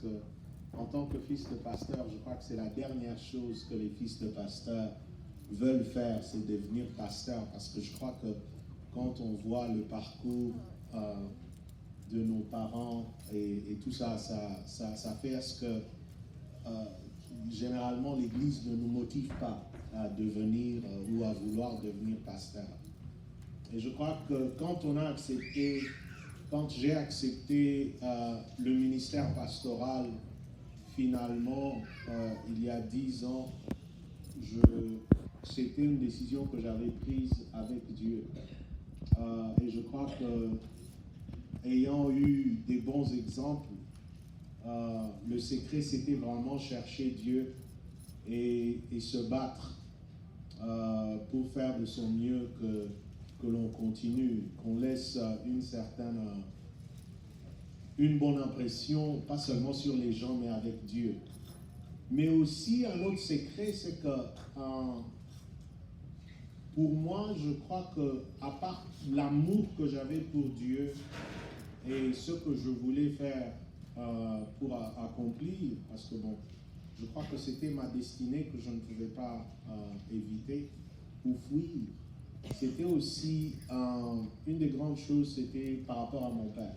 que en tant que fils de pasteur, je crois que c'est la dernière chose que les fils de pasteur veulent faire, c'est devenir pasteur, parce que je crois que quand on voit le parcours de nos parents et tout ça, ça fait à ce que généralement l'Église ne nous motive pas à devenir ou à vouloir devenir pasteur. Et je crois que quand j'ai accepté le ministère pastoral, finalement, il y a 10 ans, c'était une décision que j'avais prise avec Dieu. Et je crois que, ayant eu des bons exemples, le secret, c'était vraiment chercher Dieu et se battre pour faire de son mieux que l'on continue, qu'on laisse une bonne impression, pas seulement sur les gens, mais avec Dieu. Mais aussi, un autre secret, c'est que pour moi, je crois que, à part l'amour que j'avais pour Dieu et ce que je voulais faire pour accomplir, parce que bon, je crois que c'était ma destinée que je ne pouvais pas éviter ou fuir. C'était aussi, une des grandes choses, c'était par rapport à mon père.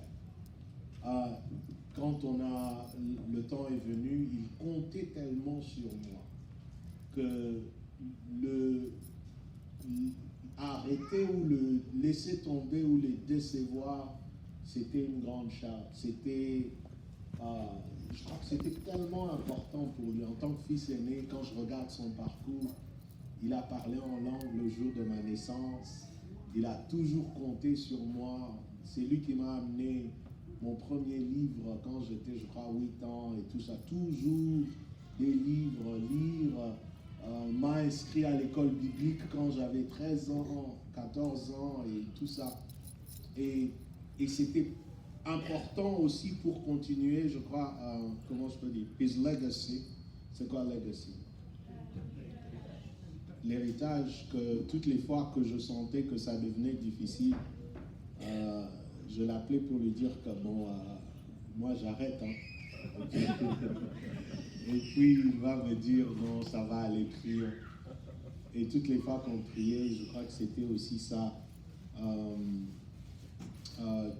Quand le temps est venu, il comptait tellement sur moi que arrêter ou le laisser tomber ou les décevoir, c'était une grande charge. Je crois que c'était tellement important pour lui. En tant que fils aîné, quand je regarde son parcours, il a parlé en langue le jour de ma naissance. Il a toujours compté sur moi. C'est lui qui m'a amené mon premier livre quand j'étais, je crois, 8 ans et tout ça. Toujours des livres, lire. M'a inscrit à l'école biblique quand j'avais 13 ans, 14 ans et tout ça. Et c'était important aussi pour continuer, je crois, comment je peux dire, his legacy. C'est quoi legacy? L'héritage, que toutes les fois que je sentais que ça devenait difficile, je l'appelais pour lui dire que bon, moi j'arrête. Hein. Et puis il va me dire non, ça va aller prier. Et toutes les fois qu'on priait, je crois que c'était aussi ça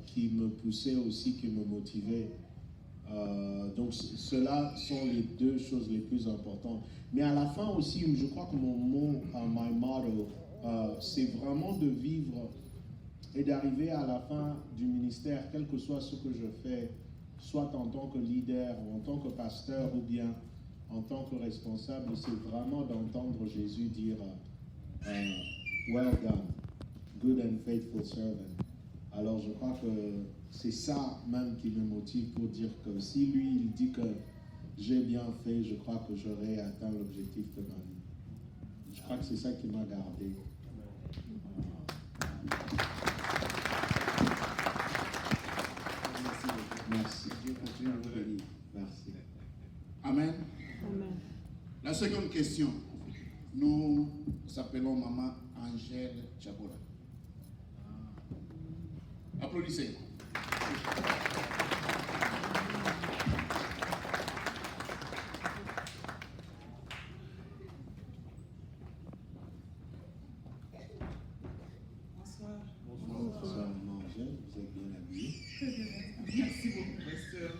qui me poussait aussi, qui me motivait. Donc cela sont les deux choses les plus importantes. Mais à la fin aussi, je crois que mon mot, my motto, c'est vraiment de vivre et d'arriver à la fin du ministère, quel que soit ce que je fais, soit en tant que leader, ou en tant que pasteur, ou bien en tant que responsable, c'est vraiment d'entendre Jésus dire well done, good and faithful servant. Alors je crois que c'est ça même qui me motive pour dire que si lui, il dit que j'ai bien fait, je crois que j'aurai atteint l'objectif de ma vie. Je crois que c'est ça qui m'a gardé. Merci. Dieu continue à vous bénir. Merci. Amen. Amen. La seconde question. Nous appelons maman Angèle Chabola. Applaudissez. Bonsoir. Bonsoir, maman Angèle, vous êtes bien habillée. Merci beaucoup, pasteur.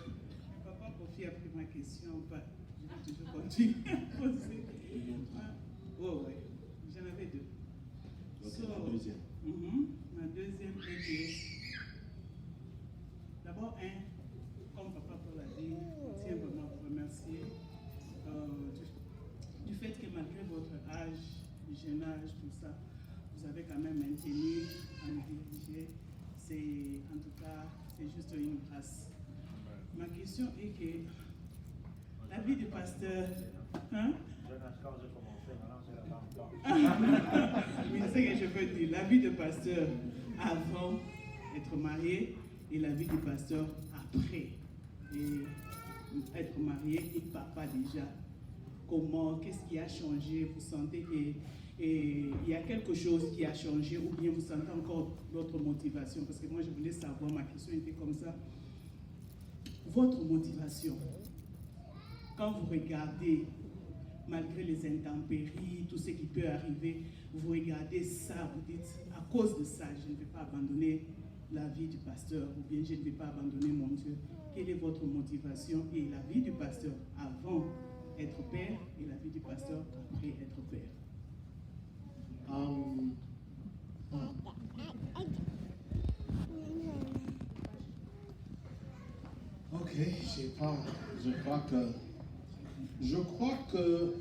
Mon papa Kofi a pris ma question. Je vais toujours continuer à poser. Oh, oui, j'en avais deux. Donc, la deuxième. Ma deuxième est que, d'abord, comme papa Paul a dit, je tiens vraiment à vous remercier du fait que malgré votre âge, jeune âge, tout ça, vous avez quand même maintenu à me diriger. En tout cas, c'est juste une grâce. Ma question est que la vie du pasteur, hein? Oui, c'est ce que je veux dire. La vie de pasteur avant d'être marié et la vie du pasteur après. Et être marié et papa déjà. Comment, qu'est-ce qui a changé? Vous sentez qu'il y a quelque chose qui a changé ou bien vous sentez encore d'autres motivations? Parce que moi, je voulais savoir, ma question était comme ça. Votre motivation quand vous regardez, malgré les intempéries, tout ce qui peut arriver, vous regardez ça, vous dites, à cause de ça, je ne vais pas abandonner la vie du pasteur, ou bien je ne vais pas abandonner mon Dieu. Quelle est votre motivation et la vie du pasteur avant être père et la vie du pasteur après être père? Ok, je sais pas. Je crois que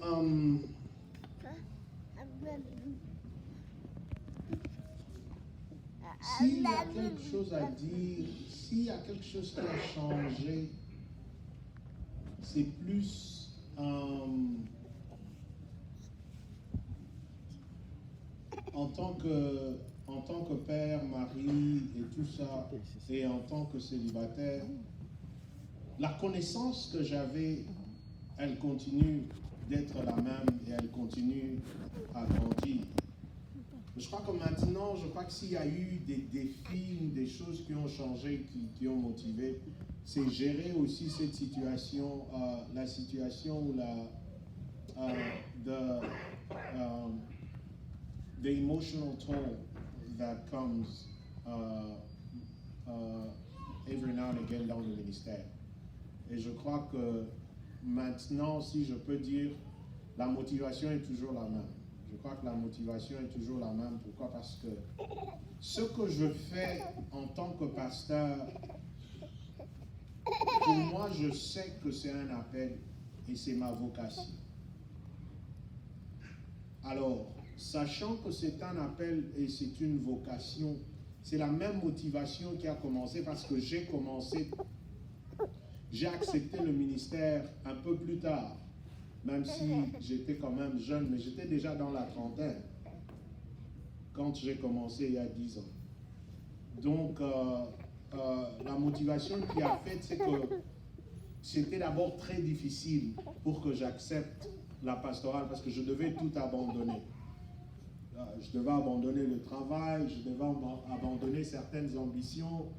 s'il y a quelque chose à dire, s'il y a quelque chose qui a changé, c'est plus en tant que père, mari et tout ça, et en tant que célibataire, la connaissance que j'avais, elle continue d'être la même et elle continue à grandir. Je crois que maintenant, s'il y a eu des défis ou des choses qui ont changé, qui ont motivé, c'est gérer aussi cette situation, la situation où the emotional toll that comes every now and again dans le ministère. Et je crois que maintenant, si je peux dire, la motivation est toujours la même. Je crois que la motivation est toujours la même. Pourquoi? Parce que ce que je fais en tant que pasteur, pour moi, je sais que c'est un appel et c'est ma vocation. Alors, sachant que c'est un appel et c'est une vocation, c'est la même motivation qui a commencé parce que j'ai accepté le ministère un peu plus tard, même si j'étais quand même jeune, mais j'étais déjà dans la trentaine quand j'ai commencé il y a 10 ans. Donc, la motivation qui a fait, c'est que c'était d'abord très difficile pour que j'accepte la pastorale parce que je devais tout abandonner. Je devais abandonner le travail, je devais abandonner certaines ambitions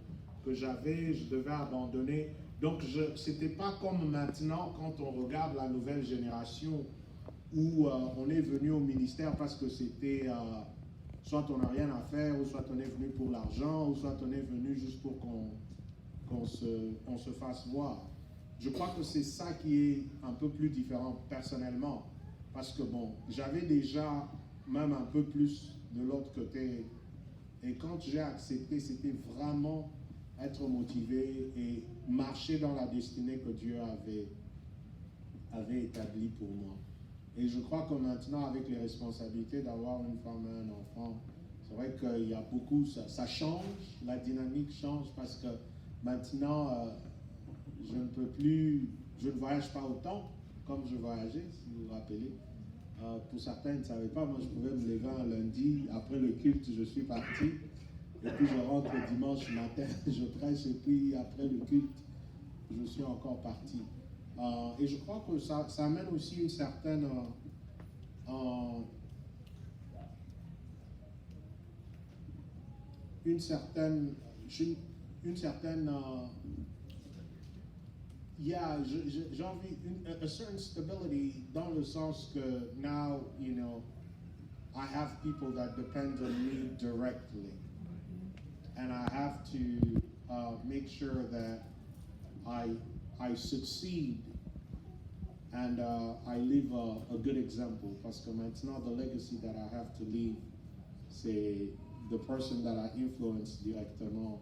que j'avais, je devais abandonner. Donc, ce n'était pas comme maintenant quand on regarde la nouvelle génération où on est venu au ministère parce que c'était soit on n'a rien à faire, ou soit on est venu pour l'argent, ou soit on est venu juste pour qu'on se fasse voir. Je crois que c'est ça qui est un peu plus différent personnellement. Parce que bon, j'avais déjà même un peu plus de l'autre côté. Et quand j'ai accepté, c'était vraiment être motivé et marcher dans la destinée que Dieu avait établie pour moi. Et je crois que maintenant, avec les responsabilités d'avoir une femme et un enfant, c'est vrai qu'il y a beaucoup, ça change, la dynamique change parce que maintenant, je ne voyage pas autant comme je voyageais, si vous vous rappelez. Pour certains, ils ne savaient pas, moi je pouvais me lever un lundi, après le culte, je suis parti. Et puis je rentre dimanche matin, je prêche, et puis après le culte, je suis encore parti. Et je crois que ça amène aussi une certaine j'ai envie, a certain stability dans le sens que now, you know, I have people that depend on me directly. And I have to make sure that I succeed and I leave a good example. Parce que maintenant, the legacy that I have to leave, c'est the person that I influence directement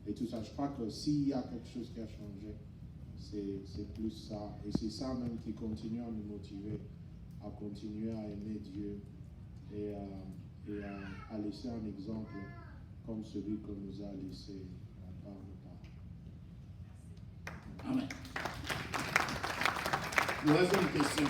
et tout ça. Je crois que s'il y a quelque chose qui a changé, c'est plus ça. Et c'est ça même qui continue à nous motiver, à continuer à aimer Dieu et à laisser un exemple comme celui que nous a laissé par nos parents. Amen. Troisième question.